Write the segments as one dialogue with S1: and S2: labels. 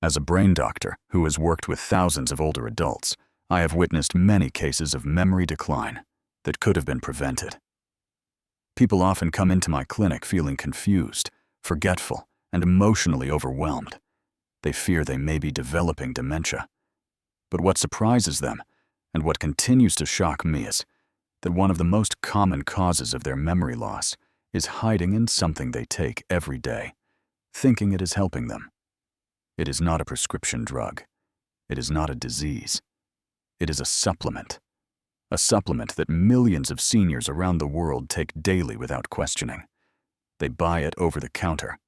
S1: As a brain doctor who has worked with thousands of older adults, I have witnessed many cases of memory decline that could have been prevented. People often come into my clinic feeling confused, forgetful, and emotionally overwhelmed. They fear they may be developing dementia. But what surprises them, and what continues to shock me, is that one of the most common causes of their memory loss is hiding in something they take every day, thinking it is helping them. It is not a prescription drug. It is not a disease. It is a supplement that millions of seniors around the world take daily without questioning. They buy it over the counter.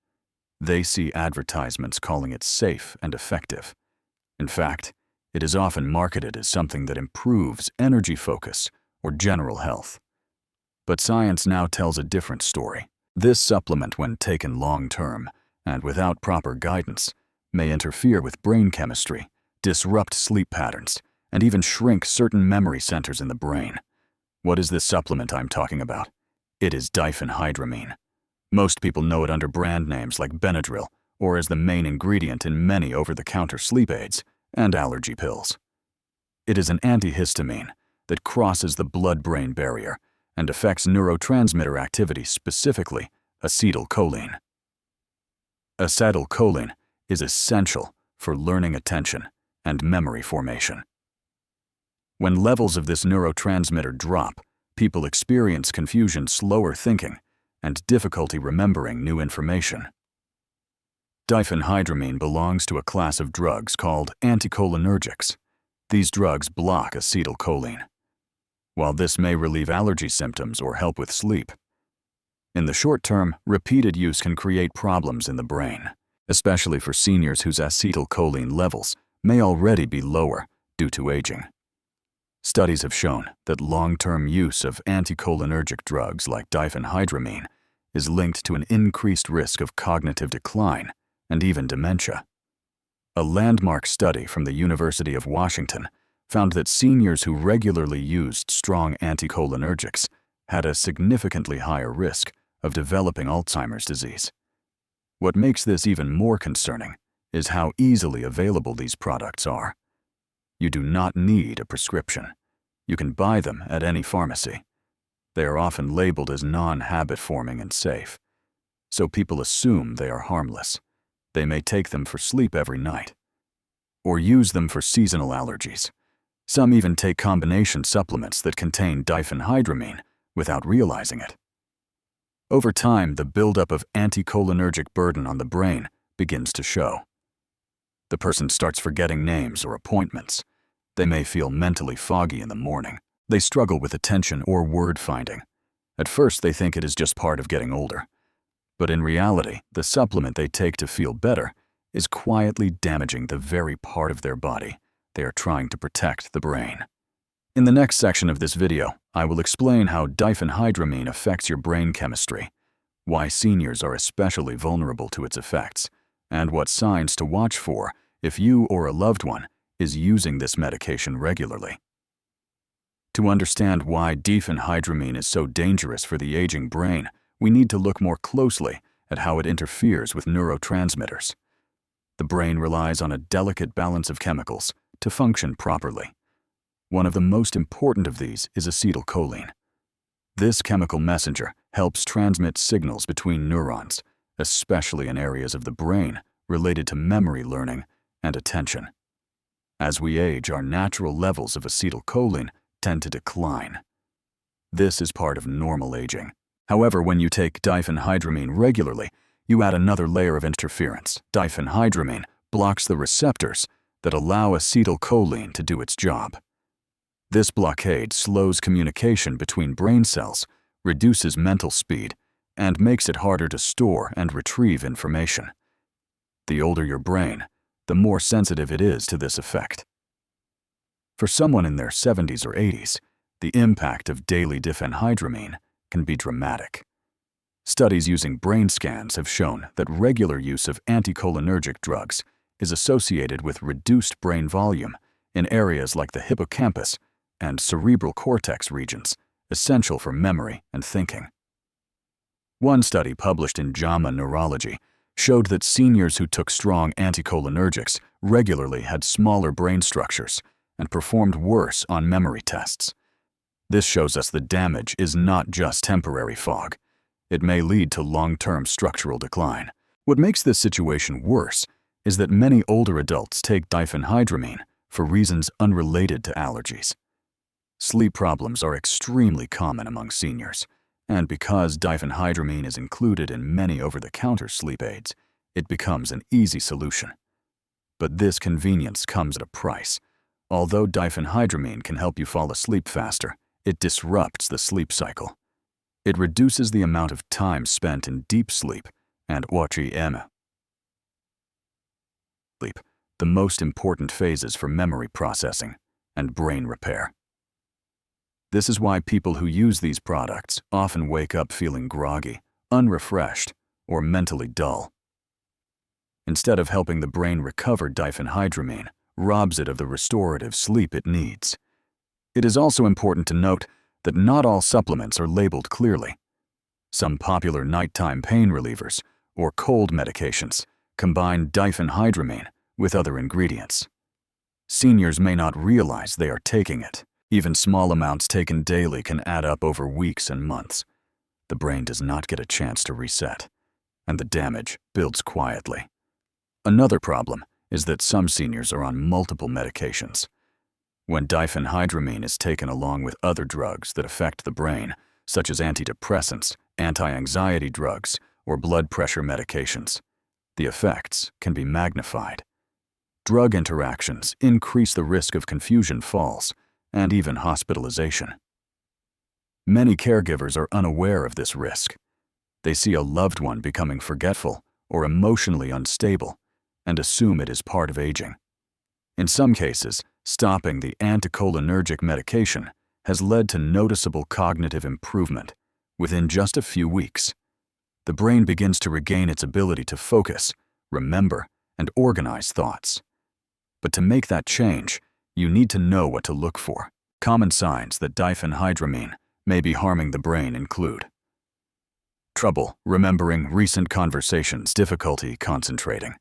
S1: They see advertisements calling it safe and effective. In fact, it is often marketed as something that improves energy focus or general health. But science now tells a different story. This supplement, when taken long-term and without proper guidance, may interfere with brain chemistry, disrupt sleep patterns, and even shrink certain memory centers in the brain. What is this supplement I'm talking about? It is diphenhydramine. Most people know it under brand names like Benadryl, or as the main ingredient in many over-the-counter sleep aids and allergy pills. It is an antihistamine that crosses the blood-brain barrier and affects neurotransmitter activity, specifically acetylcholine. Acetylcholine is essential for learning attention and memory formation. When levels of this neurotransmitter drop, people experience confusion, slower thinking, and difficulty remembering new information. Diphenhydramine belongs to a class of drugs called anticholinergics. These drugs block acetylcholine. While this may relieve allergy symptoms or help with sleep, in the short term, repeated use can create problems in the brain, especially for seniors whose acetylcholine levels may already be lower due to aging. Studies have shown that long-term use of anticholinergic drugs like diphenhydramine is linked to an increased risk of cognitive decline and even dementia. A landmark study from the University of Washington found that seniors who regularly used strong anticholinergics had a significantly higher risk of developing Alzheimer's disease. What makes this even more concerning is how easily available these products are. You do not need a prescription. You can buy them at any pharmacy. They are often labeled as non-habit forming and safe, so people assume they are harmless. They may take them for sleep every night, or use them for seasonal allergies. Some even take combination supplements that contain diphenhydramine without realizing it. Over time, the buildup of anticholinergic burden on the brain begins to show. The person starts forgetting names or appointments. They may feel mentally foggy in the morning. They struggle with attention or word finding. At first, they think it is just part of getting older. But in reality, the supplement they take to feel better is quietly damaging the very part of their body they are trying to protect, the brain. In the next section of this video, I will explain how diphenhydramine affects your brain chemistry, why seniors are especially vulnerable to its effects, and what signs to watch for if you or a loved one is using this medication regularly. To understand why diphenhydramine is so dangerous for the aging brain, we need to look more closely at how it interferes with neurotransmitters. The brain relies on a delicate balance of chemicals to function properly. One of the most important of these is acetylcholine. This chemical messenger helps transmit signals between neurons, especially in areas of the brain related to memory learning and attention. As we age, our natural levels of acetylcholine tend to decline. This is part of normal aging. However, when you take diphenhydramine regularly, you add another layer of interference. Diphenhydramine blocks the receptors that allow acetylcholine to do its job. This blockade slows communication between brain cells, reduces mental speed, and makes it harder to store and retrieve information. The older your brain, the more sensitive it is to this effect. For someone in their 70s or 80s, the impact of daily diphenhydramine can be dramatic. Studies using brain scans have shown that regular use of anticholinergic drugs is associated with reduced brain volume in areas like the hippocampus and cerebral cortex regions, essential for memory and thinking. One study published in JAMA Neurology showed that seniors who took strong anticholinergics regularly had smaller brain structures and performed worse on memory tests. This shows us the damage is not just temporary fog. It may lead to long-term structural decline. What makes this situation worse is that many older adults take diphenhydramine for reasons unrelated to allergies. Sleep problems are extremely common among seniors, and because diphenhydramine is included in many over-the-counter sleep aids, it becomes an easy solution. But this convenience comes at a price. Although diphenhydramine can help you fall asleep faster, it disrupts the sleep cycle. It reduces the amount of time spent in deep sleep and REM sleep, the most important phases for memory processing and brain repair. This is why people who use these products often wake up feeling groggy, unrefreshed, or mentally dull. Instead of helping the brain recover, diphenhydramine robs it of the restorative sleep it needs. It is also important to note that not all supplements are labeled clearly. Some popular nighttime pain relievers or cold medications combine diphenhydramine with other ingredients. Seniors may not realize they are taking it. Even small amounts taken daily can add up over weeks and months. The brain does not get a chance to reset, and the damage builds quietly. Another problem is that some seniors are on multiple medications. When diphenhydramine is taken along with other drugs that affect the brain, such as antidepressants, anti-anxiety drugs, or blood pressure medications, the effects can be magnified. Drug interactions increase the risk of confusion falls and even hospitalization. Many caregivers are unaware of this risk. They see a loved one becoming forgetful or emotionally unstable and assume it is part of aging. In some cases, stopping the anticholinergic medication has led to noticeable cognitive improvement within just a few weeks. The brain begins to regain its ability to focus, remember, and organize thoughts. But to make that change, you need to know what to look for. Common signs that diphenhydramine may be harming the brain include trouble remembering recent conversations, difficulty concentrating,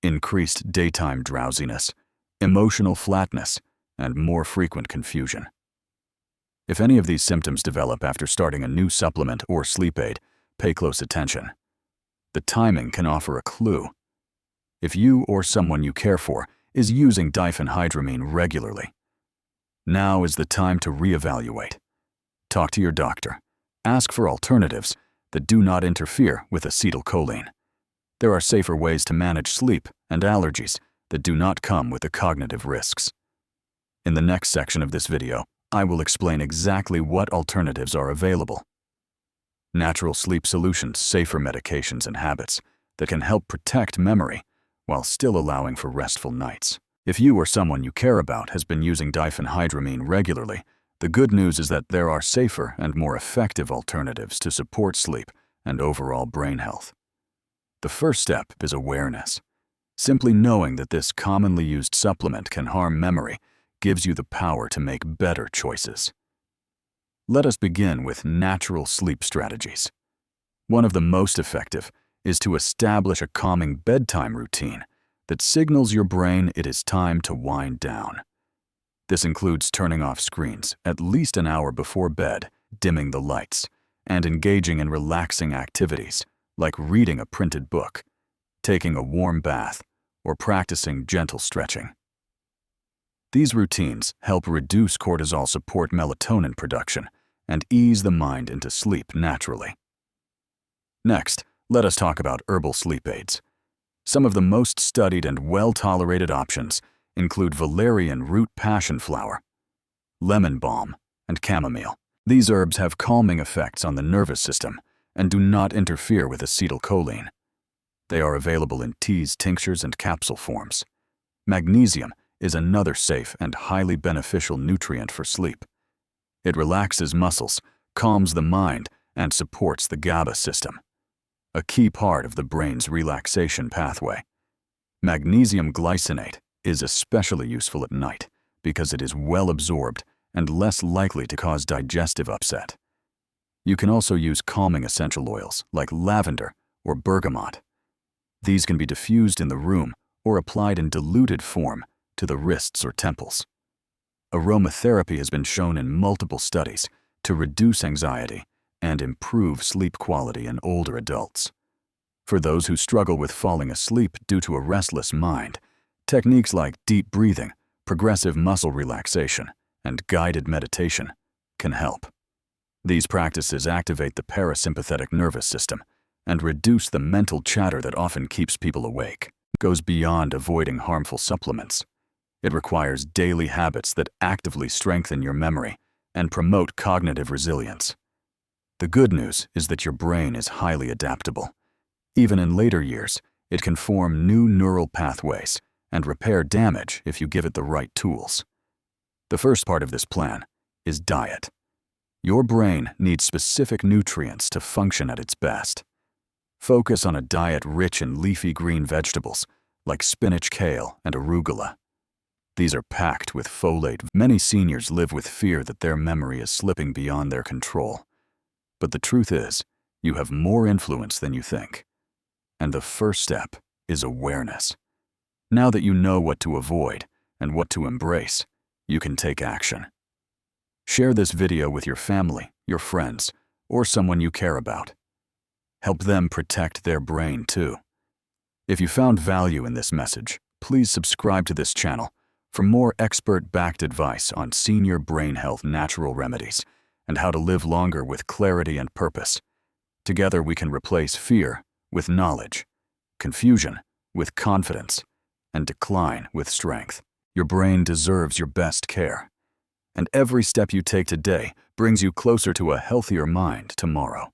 S1: increased daytime drowsiness, emotional flatness, and more frequent confusion. If any of these symptoms develop after starting a new supplement or sleep aid, pay close attention. The timing can offer a clue. If you or someone you care for is using diphenhydramine regularly, now is the time to reevaluate. Talk to your doctor. Ask for alternatives that do not interfere with acetylcholine. There are safer ways to manage sleep and allergies that do not come with the cognitive risks. In the next section of this video, I will explain exactly what alternatives are available. Natural sleep solutions, safer medications and habits that can help protect memory while still allowing for restful nights. If you or someone you care about has been using diphenhydramine regularly, the good news is that there are safer and more effective alternatives to support sleep and overall brain health. The first step is awareness. Simply knowing that this commonly used supplement can harm memory gives you the power to make better choices. Let us begin with natural sleep strategies. One of the most effective is to establish a calming bedtime routine that signals your brain it is time to wind down. This includes turning off screens at least an hour before bed, dimming the lights, and engaging in relaxing activities like reading a printed book, taking a warm bath, or practicing gentle stretching. These routines help reduce cortisol, support melatonin production, and ease the mind into sleep naturally. Next, let us talk about herbal sleep aids. Some of the most studied and well-tolerated options include valerian root passion flower, lemon balm, and chamomile. These herbs have calming effects on the nervous system and do not interfere with acetylcholine. They are available in teas, tinctures, and capsule forms. Magnesium is another safe and highly beneficial nutrient for sleep. It relaxes muscles, calms the mind, and supports the GABA system, a key part of the brain's relaxation pathway. Magnesium glycinate is especially useful at night because it is well absorbed and less likely to cause digestive upset. You can also use calming essential oils like lavender or bergamot. These can be diffused in the room or applied in diluted form to the wrists or temples. Aromatherapy has been shown in multiple studies to reduce anxiety and improve sleep quality in older adults. For those who struggle with falling asleep due to a restless mind, techniques like deep breathing, progressive muscle relaxation, and guided meditation can help. These practices activate the parasympathetic nervous system and reduce the mental chatter that often keeps people awake. It goes beyond avoiding harmful supplements. It requires daily habits that actively strengthen your memory and promote cognitive resilience. The good news is that your brain is highly adaptable. Even in later years, it can form new neural pathways and repair damage if you give it the right tools. The first part of this plan is diet. Your brain needs specific nutrients to function at its best. Focus on a diet rich in leafy green vegetables like spinach, kale, and arugula. These are packed with folate. Many seniors live with fear that their memory is slipping beyond their control. But the truth is, you have more influence than you think. And the first step is awareness. Now that you know what to avoid and what to embrace, you can take action. Share this video with your family, your friends, or someone you care about. Help them protect their brain too. If you found value in this message, please subscribe to this channel for more expert-backed advice on senior brain health natural remedies and how to live longer with clarity and purpose. Together we can replace fear with knowledge, confusion with confidence, and decline with strength. Your brain deserves your best care, and every step you take today brings you closer to a healthier mind tomorrow.